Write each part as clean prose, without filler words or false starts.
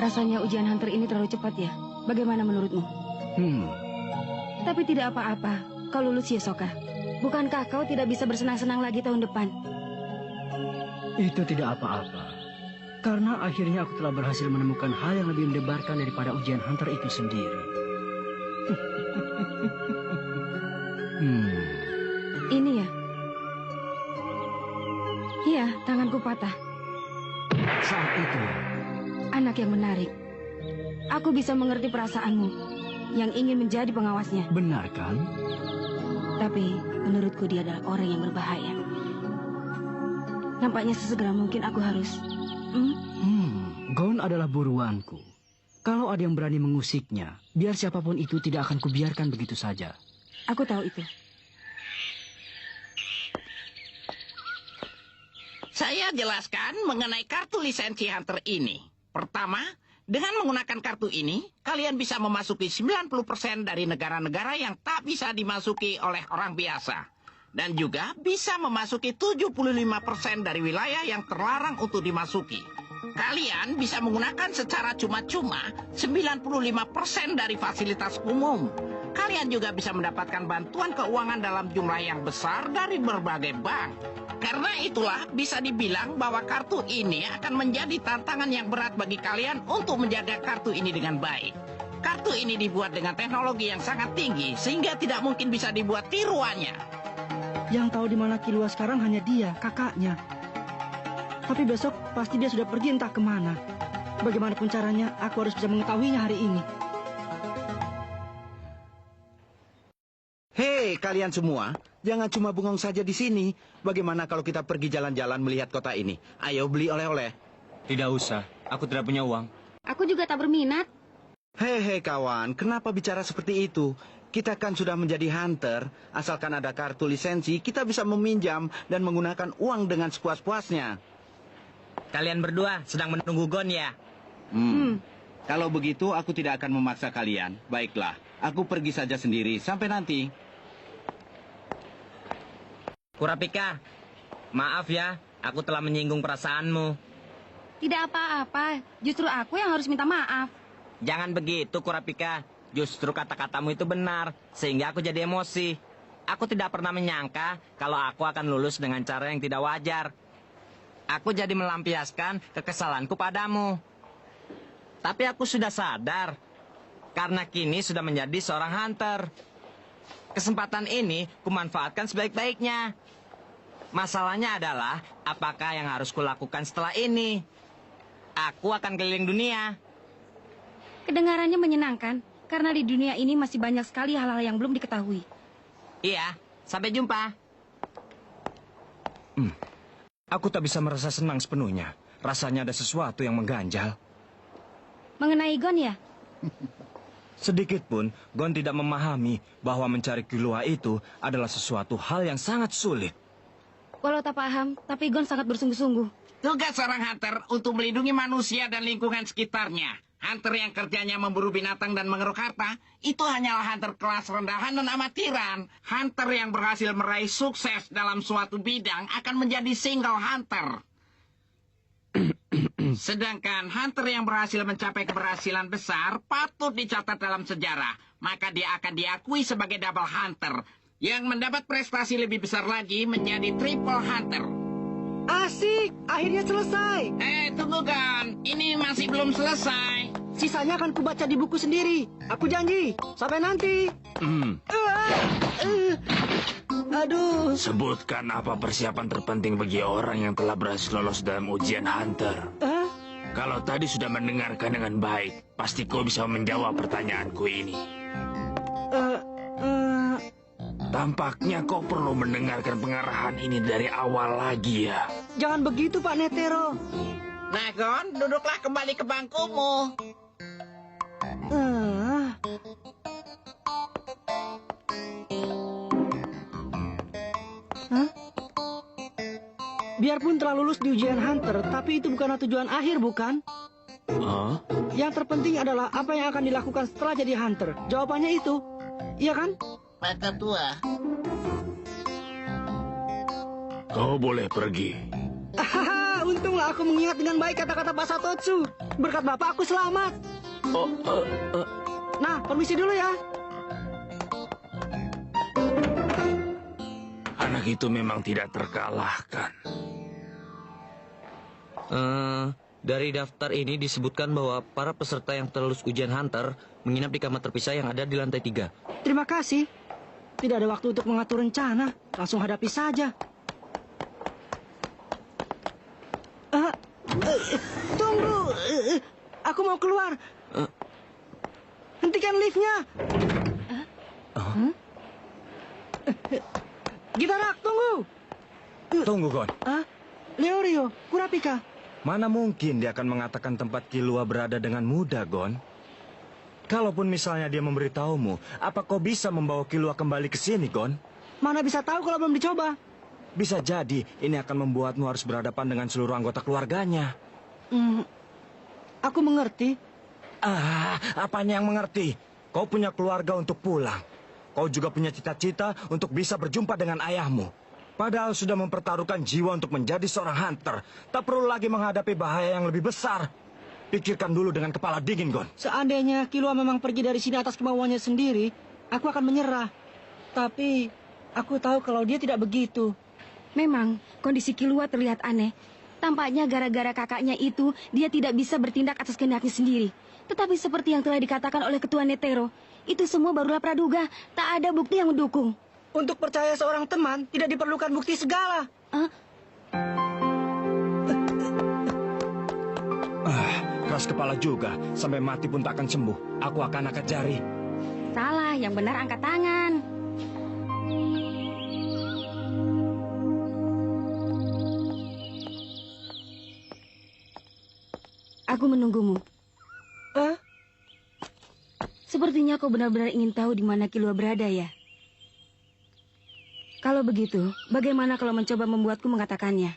Rasanya ujian hunter ini terlalu cepat ya. Bagaimana menurutmu? Tapi tidak apa-apa. Kau lulus Hisoka. Bukankah kau tidak bisa bersenang-senang lagi tahun depan? Itu tidak apa-apa. Karena akhirnya aku telah berhasil menemukan hal yang lebih mendebarkan daripada ujian hunter itu sendiri. Ini ya? Iya, tanganku patah. Saat itu, Anak yang menarik. Aku bisa mengerti perasaanmu yang ingin menjadi pengawasnya. benar kan? Tapi menurutku dia adalah orang yang berbahaya. Nampaknya sesegera mungkin aku harus... Gon adalah buruanku. Kalau ada yang berani mengusiknya, biar siapapun itu tidak akan kubiarkan begitu saja. Aku tahu itu. Saya jelaskan mengenai kartu lisensi hunter ini. Pertama, dengan menggunakan kartu ini, kalian bisa memasuki 90% dari negara-negara yang tak bisa dimasuki oleh orang biasa. Dan juga bisa memasuki 75% dari wilayah yang terlarang untuk dimasuki. Kalian bisa menggunakan secara cuma-cuma 95% dari fasilitas umum. Kalian juga bisa mendapatkan bantuan keuangan dalam jumlah yang besar dari berbagai bank. Karena itulah bisa dibilang bahwa kartu ini akan menjadi tantangan yang berat bagi kalian untuk menjaga kartu ini dengan baik. Kartu ini dibuat dengan teknologi yang sangat tinggi sehingga tidak mungkin bisa dibuat tiruannya. Yang tahu di mana Killua sekarang hanya dia, kakaknya. Tapi besok pasti dia sudah pergi entah kemana. Bagaimanapun caranya, aku harus bisa mengetahuinya hari ini. Hei, kalian semua, jangan cuma bengong saja di sini. Bagaimana kalau kita pergi jalan-jalan melihat kota ini? Ayo beli oleh-oleh. Tidak usah, aku tidak punya uang. Aku juga tak berminat. Hei kawan, kenapa bicara seperti itu? Kita kan sudah menjadi hunter. Asalkan ada kartu lisensi, kita bisa meminjam dan menggunakan uang dengan sepuas-puasnya. Kalian berdua sedang menunggu Gon ya? Kalau begitu, aku tidak akan memaksa kalian. Baiklah, aku pergi saja sendiri. Sampai nanti. Kurapika, maaf ya, aku telah menyinggung perasaanmu. Tidak apa-apa. Justru aku yang harus minta maaf. Jangan begitu, Kurapika. Justru kata-katamu itu benar, sehingga aku jadi emosi. Aku tidak pernah menyangka kalau aku akan lulus dengan cara yang tidak wajar. Aku jadi melampiaskan kekesalanku padamu. Tapi aku sudah sadar, karena kini sudah menjadi seorang hunter. Kesempatan ini kumanfaatkan sebaik-baiknya. Masalahnya adalah, apakah yang harus kulakukan setelah ini? Aku akan keliling dunia. Kedengarannya menyenangkan, karena di dunia ini masih banyak sekali hal-hal yang belum diketahui. Iya, sampai jumpa. Aku tak bisa merasa senang sepenuhnya. Rasanya ada sesuatu yang mengganjal. Mengenai Gon ya? Sedikit pun, Gon tidak memahami bahwa mencari Killua itu adalah sesuatu hal yang sangat sulit. Walau tak paham, tapi Gon sangat bersungguh-sungguh. Tugas seorang hunter untuk melindungi manusia dan lingkungan sekitarnya. Hunter yang kerjanya memburu binatang dan mengeruk harta, itu hanyalah hunter kelas rendahan dan amatiran. Hunter yang berhasil meraih sukses dalam suatu bidang akan menjadi single hunter. Sedangkan hunter yang berhasil mencapai keberhasilan besar patut dicatat dalam sejarah. Maka dia akan diakui sebagai double hunter. Yang mendapat prestasi lebih besar lagi menjadi triple hunter. Asik, akhirnya selesai. Tunggu Gon, ini masih belum selesai. Sisanya akan kubaca di buku sendiri. Aku janji, sampai nanti. Aduh. Sebutkan apa persiapan terpenting bagi orang yang telah berhasil lolos dalam ujian hunter. Kalau tadi sudah mendengarkan dengan baik, pasti kau bisa menjawab pertanyaanku ini. Tampaknya kau perlu mendengarkan pengarahan ini dari awal lagi ya. Jangan begitu Pak Netero. Nah Gon, duduklah kembali ke bangkumu. Biarpun telah lulus di ujian hunter, tapi itu bukanlah tujuan akhir, bukan? Yang terpenting adalah apa yang akan dilakukan setelah jadi hunter. Jawabannya itu, iya kan? Pak Ketua. Kau boleh pergi. Untunglah aku mengingat dengan baik kata-kata Pak Satotsu. Berkat Bapak aku selamat. Nah, permisi dulu ya. Anak itu memang tidak terkalahkan. Dari daftar ini disebutkan bahwa para peserta yang terlulus ujian Hunter menginap di kamar terpisah yang ada di lantai 3. Terima kasih. Tidak ada waktu untuk mengatur rencana. Langsung hadapi saja. Tunggu. Aku mau keluar. Hentikan liftnya. Gitarak, tunggu. Tunggu, Gon. Leorio, Kurapika. Mana mungkin dia akan mengatakan tempat Killua berada dengan mudah, Gon? Kalaupun misalnya dia memberitahumu, apa kau bisa membawa Killua kembali ke sini, Gon? Mana bisa tahu kalau belum dicoba? Bisa jadi ini akan membuatmu harus berhadapan dengan seluruh anggota keluarganya. Aku mengerti. Apanya yang mengerti? Kau punya keluarga untuk pulang. Kau juga punya cita-cita untuk bisa berjumpa dengan ayahmu. Padahal sudah mempertaruhkan jiwa untuk menjadi seorang hunter. Tak perlu lagi menghadapi bahaya yang lebih besar. Pikirkan dulu dengan kepala dingin, Gon. Seandainya Killua memang pergi dari sini atas kemauannya sendiri, aku akan menyerah. Tapi aku tahu kalau dia tidak begitu. Memang, kondisi Killua terlihat aneh. Tampaknya gara-gara kakaknya itu, dia tidak bisa bertindak atas kehendaknya sendiri. Tetapi seperti yang telah dikatakan oleh Ketua Netero, itu semua barulah praduga. Tak ada bukti yang mendukung. Untuk percaya seorang teman, tidak diperlukan bukti segala. Keras kepala juga. Sampai mati pun tak akan sembuh. Aku akan angkat jari. Salah, yang benar angkat tangan. Aku menunggumu. Sepertinya kau benar-benar ingin tahu di mana Killua berada, ya? Kalau begitu, bagaimana kalau mencoba membuatku mengatakannya?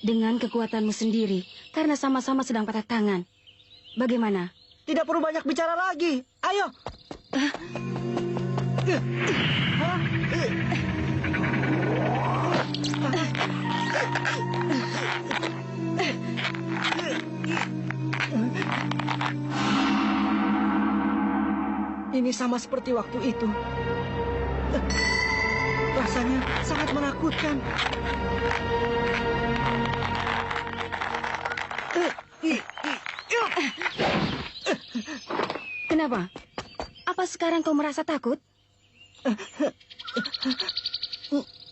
Dengan kekuatanmu sendiri, karena sama-sama sedang patah tangan. Bagaimana? Tidak perlu banyak bicara lagi. Ayo. Ini sama seperti waktu itu. Rasanya sangat menakutkan. Kenapa? Apa sekarang kau merasa takut?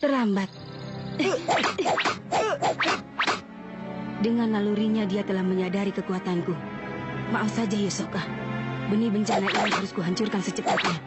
Terlambat. Dengan nalurinya dia telah menyadari kekuatanku. Maaf saja, Yosoka. Benih bencana ini harus kuhancurkan secepatnya.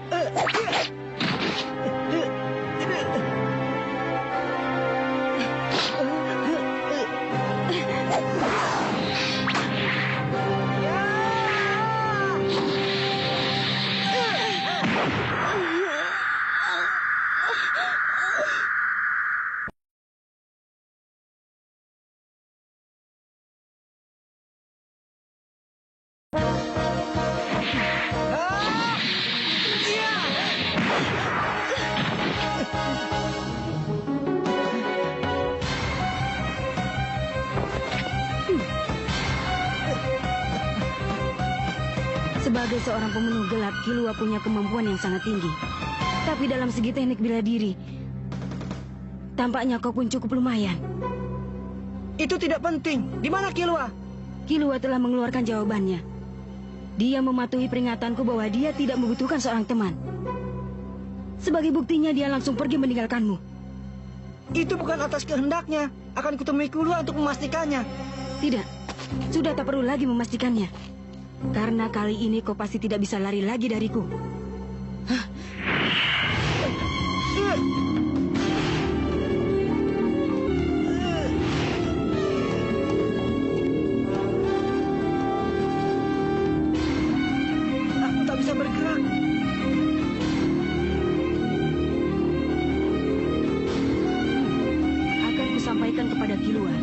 Sebagai seorang pemenuh gelap, Killua punya kemampuan yang sangat tinggi. Tapi dalam segi teknik bela diri, tampaknya kau pun cukup lumayan. Itu tidak penting. Di mana Killua? Killua telah mengeluarkan jawabannya. Dia mematuhi peringatanku bahwa dia tidak membutuhkan seorang teman. Sebagai buktinya, dia langsung pergi meninggalkanmu. Itu bukan atas kehendaknya. Akan kutemui Killua untuk memastikannya. Tidak, sudah tak perlu lagi memastikannya. Karena kali ini kau pasti tidak bisa lari lagi dariku. Aku tak bisa bergerak. Akan kusampaikan kepada Killua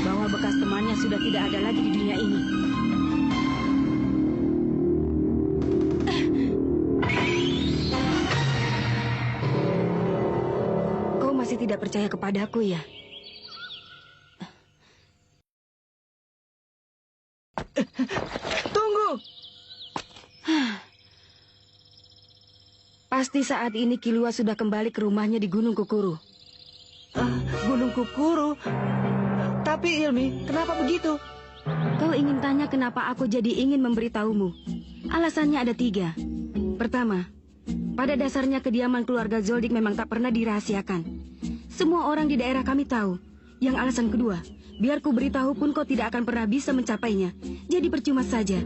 bahwa bekas temannya sudah tidak ada lagi di dunia ini. Kau masih tidak percaya kepadaku, ya? Pasti saat ini Kilua sudah kembali ke rumahnya di Gunung Kukuru. Gunung Kukuru. Tapi Ilmi, kenapa begitu? Kau ingin tanya kenapa aku jadi ingin memberitahumu? Alasannya ada 3. Pertama, pada dasarnya kediaman keluarga Zoldyck memang tak pernah dirahasiakan. Semua orang di daerah kami tahu. Yang alasan kedua, biar ku beritahu pun kau tidak akan pernah bisa mencapainya. Jadi percuma saja.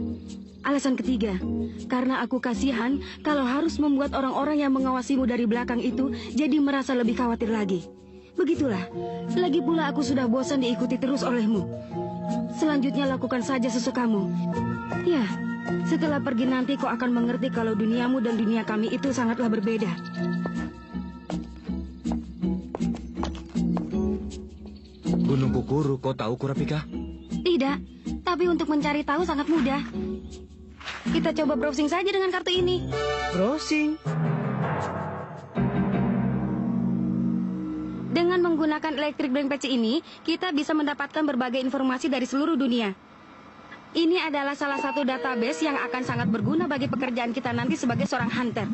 Alasan ketiga, karena aku kasihan kalau harus membuat orang-orang yang mengawasimu dari belakang itu jadi merasa lebih khawatir lagi. Begitulah, lagi pula aku sudah bosan diikuti terus olehmu. Selanjutnya lakukan saja sesukamu. Ya, setelah pergi nanti kau akan mengerti kalau duniamu dan dunia kami itu sangatlah berbeda. Gunung Kukuru, kau tahu Kurapika? Tidak, tapi untuk mencari tahu sangat mudah. Kita coba browsing saja dengan kartu ini. Browsing? Dengan menggunakan Electric Brain Patch ini, kita bisa mendapatkan berbagai informasi dari seluruh dunia. Ini adalah salah satu database yang akan sangat berguna bagi pekerjaan kita nanti sebagai seorang hunter.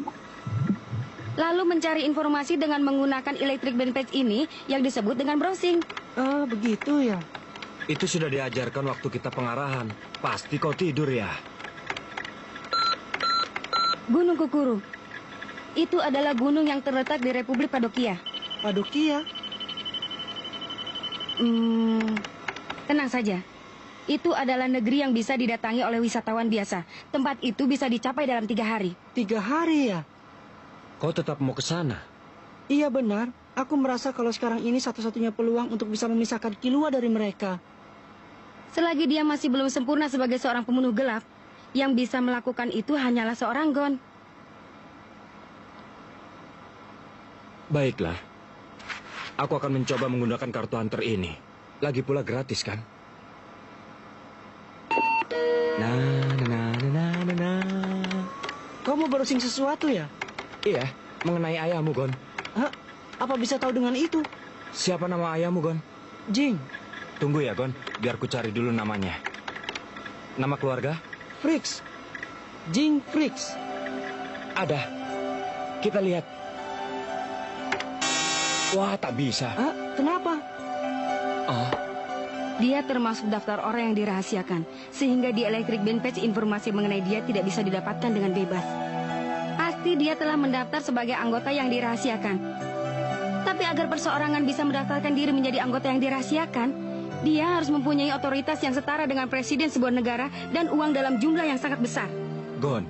Lalu mencari informasi dengan menggunakan Electric Brain Patch ini yang disebut dengan browsing. Begitu ya. Itu sudah diajarkan waktu kita pengarahan. Pasti kau tidur ya. Gunung Kukuru. Itu adalah gunung yang terletak di Republik Padokia. Padokia? Tenang saja. Itu adalah negeri yang bisa didatangi oleh wisatawan biasa. Tempat itu bisa dicapai dalam 3 hari. 3 hari ya? Kau tetap mau ke sana? Iya benar. Aku merasa kalau sekarang ini satu-satunya peluang untuk bisa memisahkan Kilua dari mereka. Selagi dia masih belum sempurna sebagai seorang pembunuh gelap, yang bisa melakukan itu hanyalah seorang Gon. Baiklah. Aku akan mencoba menggunakan kartu hunter ini. Lagi pula gratis kan? Kau mau browsing sesuatu ya? Iya, mengenai ayahmu, Gon. Hah? Apa bisa tahu dengan itu? Siapa nama ayahmu, Gon? Jing. Tunggu ya, Gon. Biar ku cari dulu namanya. Nama keluarga? Fricks. Jing Fricks. Ada. Kita lihat. Wah, tak bisa. Kenapa? Dia termasuk daftar orang yang dirahasiakan, sehingga di Electric Brain Patch informasi mengenai dia tidak bisa didapatkan dengan bebas. Pasti dia telah mendaftar sebagai anggota yang dirahasiakan. Tapi agar perseorangan bisa mendaftarkan diri menjadi anggota yang dirahasiakan, dia harus mempunyai otoritas yang setara dengan presiden sebuah negara dan uang dalam jumlah yang sangat besar. Gon,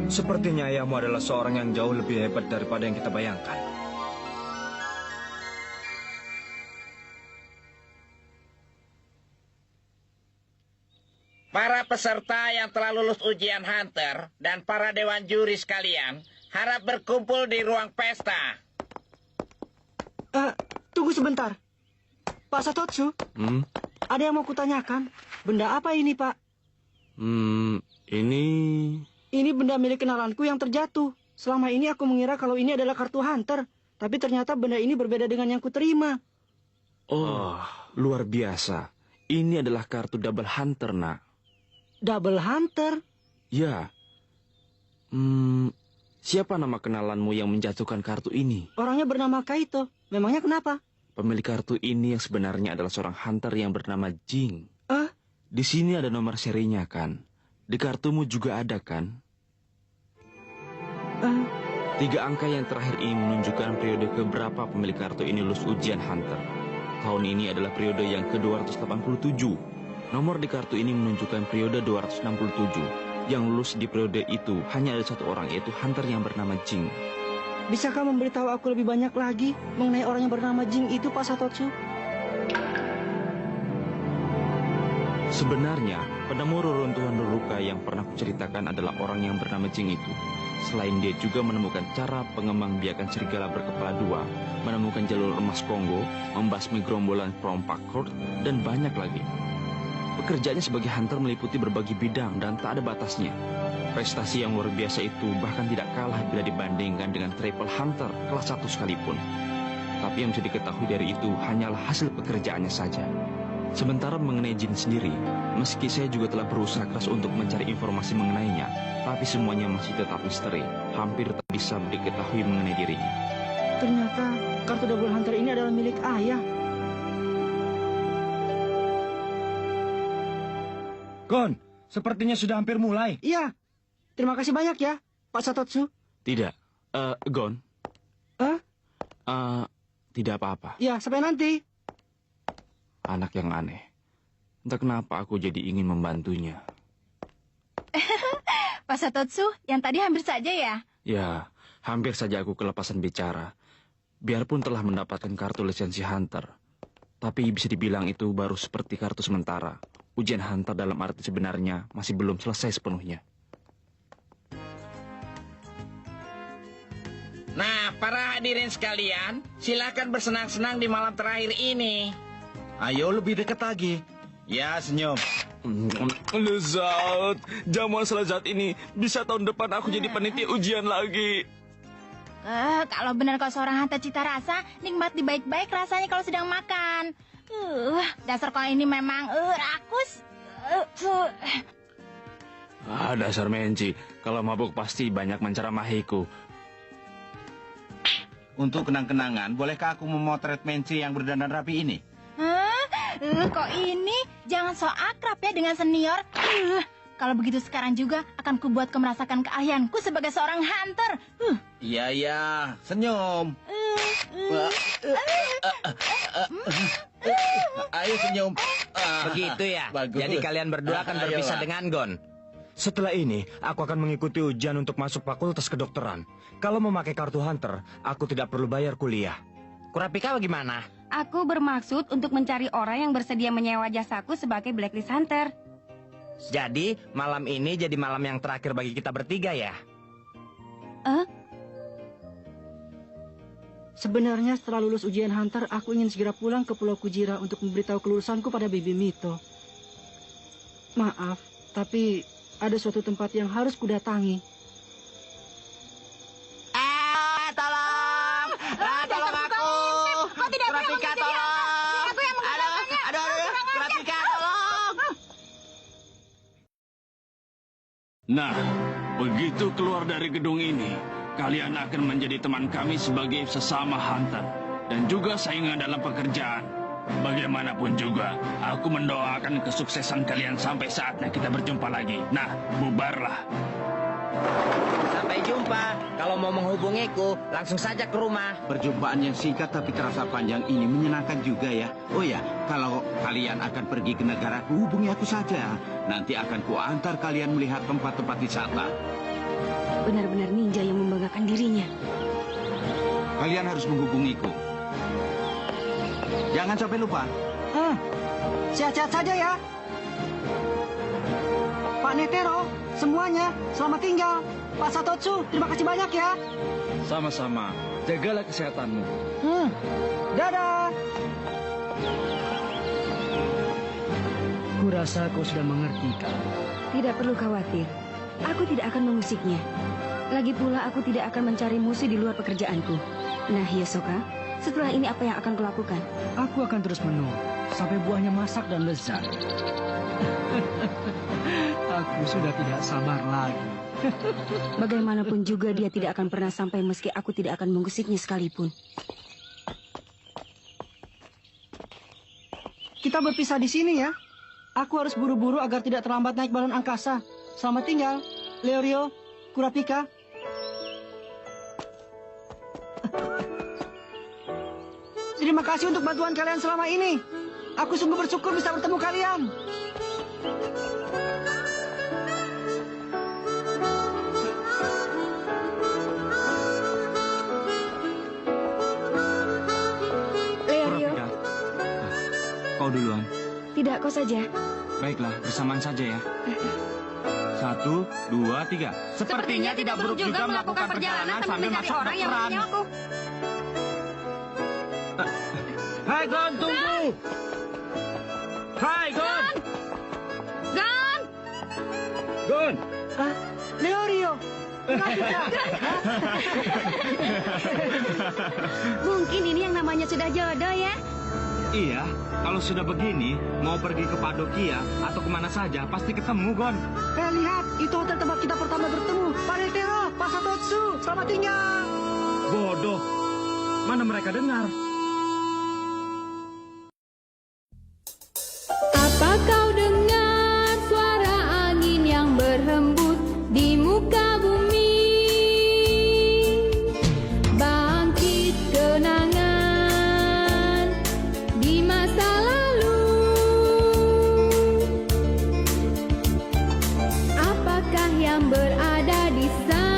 sepertinya ayahmu adalah seorang yang jauh lebih hebat daripada yang kita bayangkan. Para peserta yang telah lulus ujian Hunter dan para dewan juri sekalian harap berkumpul di ruang pesta. Tunggu sebentar. Pak Satotsu, ada yang mau kutanyakan. Benda apa ini, Pak? Ini benda milik kenalanku yang terjatuh. Selama ini aku mengira kalau ini adalah kartu Hunter. Tapi ternyata benda ini berbeda dengan yang kuterima. Oh, luar biasa. Ini adalah kartu Double Hunter, nak. Double Hunter? Ya. Siapa nama kenalanmu yang menjatuhkan kartu ini? Orangnya bernama Kaito. Memangnya kenapa? Pemilik kartu ini yang sebenarnya adalah seorang hunter yang bernama Jing. Di sini ada nomor serinya, kan? Di kartumu juga ada, kan? 3 angka yang terakhir ini menunjukkan periode keberapa pemilik kartu ini lulus ujian hunter. Tahun ini adalah periode yang ke-287. Nomor di kartu ini menunjukkan periode 267. Yang lulus di periode itu hanya ada 1 orang, yaitu hunter yang bernama Jing. Bisakah memberitahu aku lebih banyak lagi mengenai orang yang bernama Jing itu, Pak Satotsu? Sebenarnya, penemu reruntuhan Ruruka yang pernah kuceritakan adalah orang yang bernama Jing itu. Selain dia juga menemukan cara pengembangbiakan serigala berkepala 2, menemukan jalur emas Kongo, membasmi gerombolan perompak Kurt, dan banyak lagi. Pekerjaannya sebagai hunter meliputi berbagai bidang dan tak ada batasnya. Prestasi yang luar biasa itu bahkan tidak kalah bila dibandingkan dengan triple hunter kelas 1 sekalipun. Tapi yang bisa diketahui dari itu hanyalah hasil pekerjaannya saja. Sementara mengenai jin sendiri, meski saya juga telah berusaha keras untuk mencari informasi mengenainya, tapi semuanya masih tetap misteri. Hampir tak bisa diketahui mengenai dirinya. Ternyata kartu double hunter ini adalah milik ayah. Gon, sepertinya sudah hampir mulai. Iya. Terima kasih banyak ya, Pak Satotsu. Tidak, Gon. Hah? Tidak apa-apa. Ya, sampai nanti. Anak yang aneh. Entah kenapa aku jadi ingin membantunya. Pak Satotsu, yang tadi hampir saja ya? Ya, hampir saja aku kelepasan bicara. Biarpun telah mendapatkan kartu lisensi Hunter. Tapi bisa dibilang itu baru seperti kartu sementara. Ujian Hunter dalam arti sebenarnya masih belum selesai sepenuhnya. Nah, para hadirin sekalian, silakan bersenang-senang di malam terakhir ini. Ayo lebih dekat lagi. Ya, senyum. Lezat, jamuan selezat ini bisa tahun depan aku jadi panitia ujian lagi. Kalau benar kau seorang hunter cita rasa, nikmati baik-baik rasanya kalau sedang makan. Dasar kau ini memang rakus. Dasar Menci, kalau mabuk pasti banyak menceramahiku. Untuk kenang-kenangan, bolehkah aku memotret Menci yang berdandan rapi ini? Kok ini jangan so akrab ya dengan senior. Kalau begitu sekarang juga akan kubuat kau merasakan keahlianku sebagai seorang hunter. Iya, senyum. Ayo senyum. Begitu ya? Bagus. Jadi kalian berdua akan berpisah Ayolah. dengan Gon. Setelah ini, aku akan mengikuti ujian untuk masuk fakultas kedokteran. Kalau memakai kartu hunter, aku tidak perlu bayar kuliah. Kurapika bagaimana? Aku bermaksud untuk mencari orang yang bersedia menyewa jasaku sebagai blacklist hunter. Jadi, malam ini jadi malam yang terakhir bagi kita bertiga ya? Sebenarnya setelah lulus ujian hunter, aku ingin segera pulang ke Pulau Kujira untuk memberitahu kelulusanku pada Bibi Mito. Maaf, tapi ada suatu tempat yang harus kudatangi. Tolong! Tolong aku! Kurapika, tolong! Aduh, Kurapika, tolong! Nah, begitu keluar dari gedung ini, kalian akan menjadi teman kami sebagai sesama hunter. Dan juga saingan dalam pekerjaan. Bagaimanapun juga, aku mendoakan kesuksesan kalian sampai saatnya kita berjumpa lagi. Nah, bubarlah. Sampai jumpa. Kalau mau menghubungiku, langsung saja ke rumah. Perjumpaan yang singkat tapi terasa panjang ini menyenangkan juga ya. Oh ya, kalau kalian akan pergi ke negaraku, hubungi aku saja. Nanti akan kuantar kalian melihat tempat-tempat wisata. Benar-benar ninja yang membanggakan dirinya. Kalian harus menghubungiku. Jangan sampai lupa. Sehat-sehat saja ya. Pak Netero, semuanya, selamat tinggal. Pak Satotsu, terima kasih banyak ya. Sama-sama. Jagalah kesehatanmu. Dadah. Kurasa kau sudah mengerti, Kak. Tidak perlu khawatir. Aku tidak akan mengusiknya. Lagi pula aku tidak akan mencari musuh di luar pekerjaanku. Nah, Hisoka, setelah ini apa yang akan kulakukan? Aku akan terus menunggu sampai buahnya masak dan lezat. Aku sudah tidak sabar lagi. Bagaimanapun juga dia tidak akan pernah sampai meski aku tidak akan mengusiknya sekalipun. Kita berpisah di sini ya. Aku harus buru-buru agar tidak terlambat naik balon angkasa. Selamat tinggal, Leorio, Kurapika. Terima kasih untuk bantuan kalian selama ini. Aku sungguh bersyukur bisa bertemu kalian. Leorio, Kurapika. Kau duluan. tidak, kau saja. Baiklah, bersamaan saja ya. 1, 2, 3. Sepertinya tidak buruk juga melakukan perjalanan sambil masuk orang yang menyawaku. Hai Gon, tunggu! Hai Gon! Gan! Gon! Leorio, Mungkin ini yang namanya sudah jodoh ya. Iya, Kalau sudah begini, mau pergi ke Padokia atau kemana saja, pasti ketemu, Gon. Lihat, itu hotel tempat kita pertama bertemu. Pak Netero, Pak Satotsu, selamat tinggal. Bodoh. Mana mereka dengar? Apa kau dengar suara angin yang berhembus di muka bumi? Bangkit kenangan di masa lalu. Apakah yang berada di sana?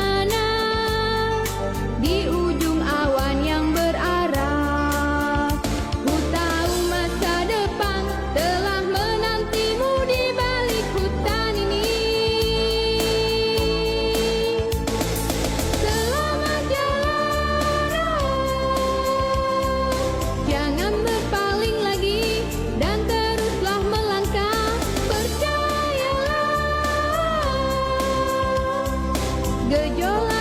Di ujung awan yang berarah. Ku tahu masa depan telah menantimu di balik hutan ini. Selamat jalan, jangan berpaling lagi dan teruslah melangkah. Percayalah, gejolak